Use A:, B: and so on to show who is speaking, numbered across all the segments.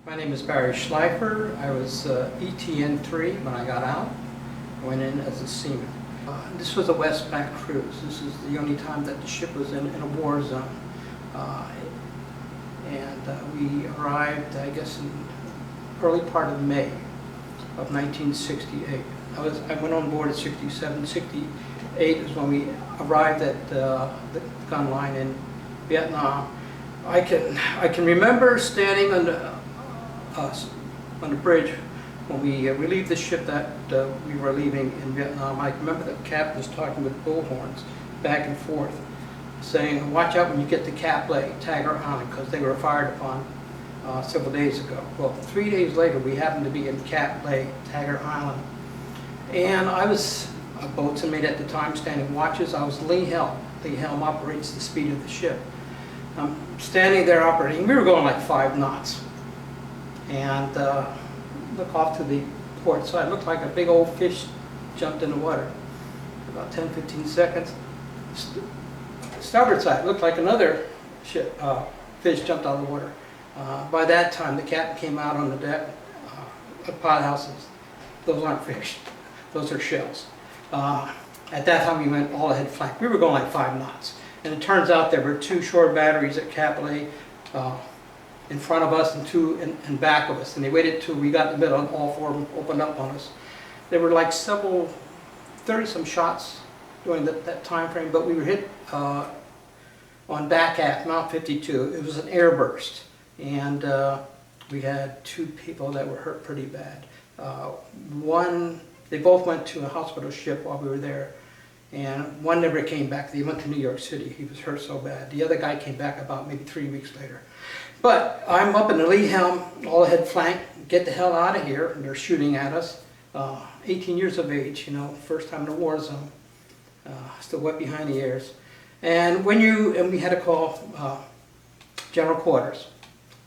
A: My name is Barry Schleifer. I was ETN-3 when I got out. I went in as a seaman. This was a West Bank cruise. This is the only time that the ship was in a war zone. We arrived, I guess, in early part of May of 1968. I went on board at 67. 68 is when we arrived at the gun line in Vietnam. I can remember standing on the bridge when we relieved the ship that we were leaving in Vietnam. I remember the captain was talking with bullhorns back and forth, saying, "Watch out when you get to Cap Lay, Taggart Island," because they were fired upon several days ago. Well, 3 days later, we happened to be in Cap Lay, Taggart Island, and I was a boatswain mate at the time, standing watches. I was lee helm. Lee helm operates the speed of the ship. I'm standing there operating. We were going like 5 knots. And look off to the port side. It looked like a big old fish jumped in the water. About 10-15 seconds. Starboard side looked like another ship, fish jumped out of the water. By that time, the captain came out on the deck. Pod houses. Those aren't fish. Those are shells. At that time, we went all ahead flank. We were going like 5 knots. And it turns out there were 2 shore batteries at Cap Lay in front of us and 2 in back of us. And they waited till we got in the middle and all 4 of them opened up on us. There were like 30-some shots during that time frame, but we were hit on back aft, Mount 52. It was an air burst. And we had 2 people that were hurt pretty bad. They both went to a hospital ship while we were there. And one never came back. He went to New York City. He was hurt so bad. The other guy came back about maybe 3 weeks later. But I'm up in the lee helm, all ahead flank, get the hell out of here. And they're shooting at us. 18 years of age, you know, first time in a war zone. Still wet behind the ears. And we had to call general quarters.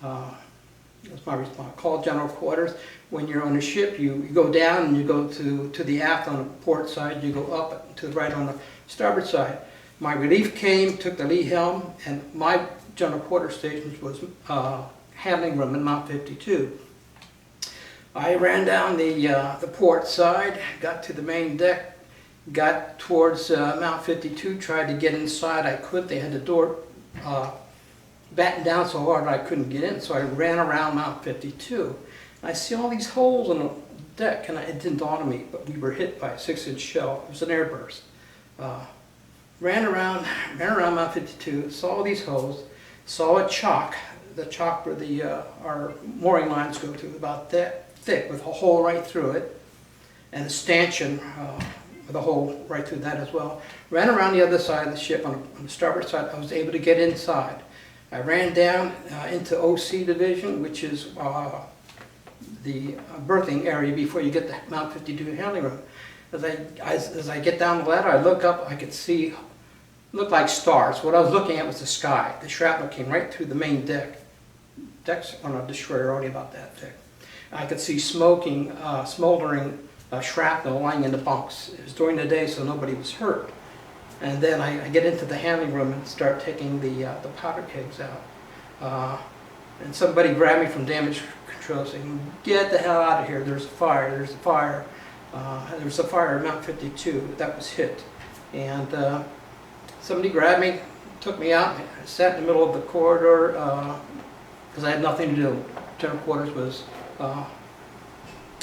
A: That's my response. Call general quarters. When you're on a ship, you go down and you go to the aft on the port side. You go up to the right on the starboard side. My relief came, took the lee helm, and my general quarter station was handling room in Mount 52. I ran down the port side, got to the main deck, got towards Mount 52, tried to get inside. I could. They had the door battened down so hard I couldn't get in, so I ran around Mount 52. I see all these holes in the deck, and it didn't dawn on me, but we were hit by a 6-inch shell. It was an air burst. Ran around Mount 52, saw all these holes, saw a chock, the chock where our mooring lines go to, about that thick, with a hole right through it, and a stanchion with a hole right through that as well. Ran around the other side of the ship, on the starboard side. I was able to get inside. I ran down into OC division, which is the berthing area before you get to Mount 52 handling room. As I get down the ladder, I look up, I could see, looked like stars. What I was looking at was the sky. The shrapnel came right through the main deck. Deck's on a destroyer only about that thick. I could see smoldering shrapnel lying in the bunks. It was during the day, so nobody was hurt. And then I get into the handling room and start taking the powder kegs out. And somebody grabbed me from damage control saying, "Get the hell out of here, there's a fire, there's a fire." There was a fire at Mount 52 that was hit. And somebody grabbed me, took me out, I sat in the middle of the corridor because I had nothing to do. General quarters was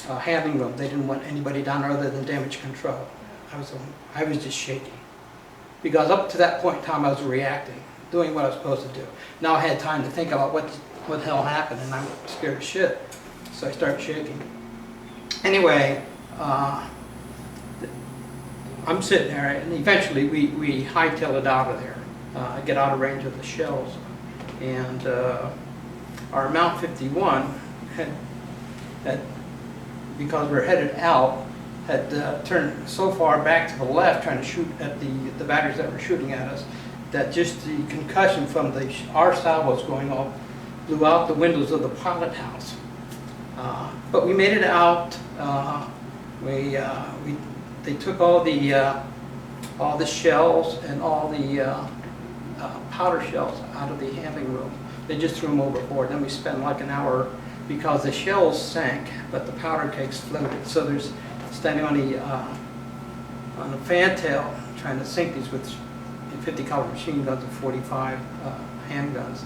A: handling room. They didn't want anybody down there other than damage control. I was just shaking. Because up to that point in time I was reacting, doing what I was supposed to do. Now I had time to think about what the hell happened, and I'm scared as shit. So I started shaking. Anyway, I'm sitting there, and eventually we hightailed it out of there, get out of range of the shells. And our Mount 51 had, because we're headed out, had turned so far back to the left trying to shoot at the batteries that were shooting at us, that just the concussion from our salvos going off blew out the windows of the pilot house. But we made it out. They took all the shells and all the powder shells out of the handling room. They just threw them overboard. Then we spent like an hour because the shells sank, but the powder kegs floated. So there's standing on the fantail trying to sink these with 50 caliber machine guns and 45 handguns.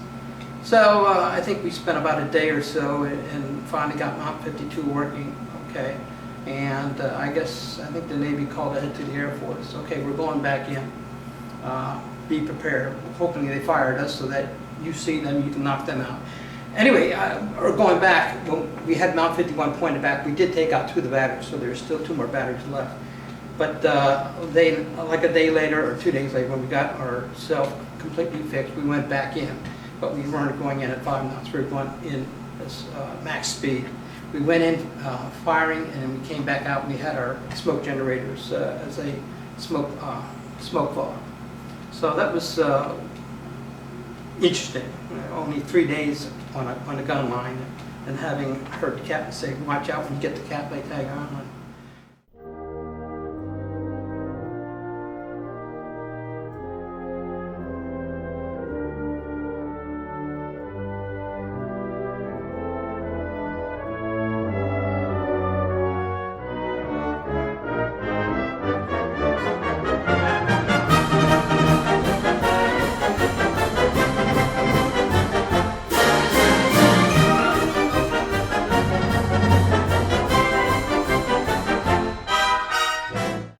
A: So I think we spent about a day or so and finally got Mount 52 working okay. And I think the Navy called ahead to the Air Force. Okay, we're going back in. Be prepared. Hoping they fired us so that you see them, you can knock them out. Anyway, or going back, when we had Mount 51 pointed back, we did take out 2 of the batteries, so there's still 2 more batteries left. But like a day later or 2 days later, when we got ourselves completely fixed, we went back in. But we weren't going in at 5 knots, we were going in as max speed. We went in firing, and we came back out, and we had our smoke generators as a smoke fog. So that was interesting. Only 3 days on a gun line, and having heard the captain say, watch out when you get the cat tag on.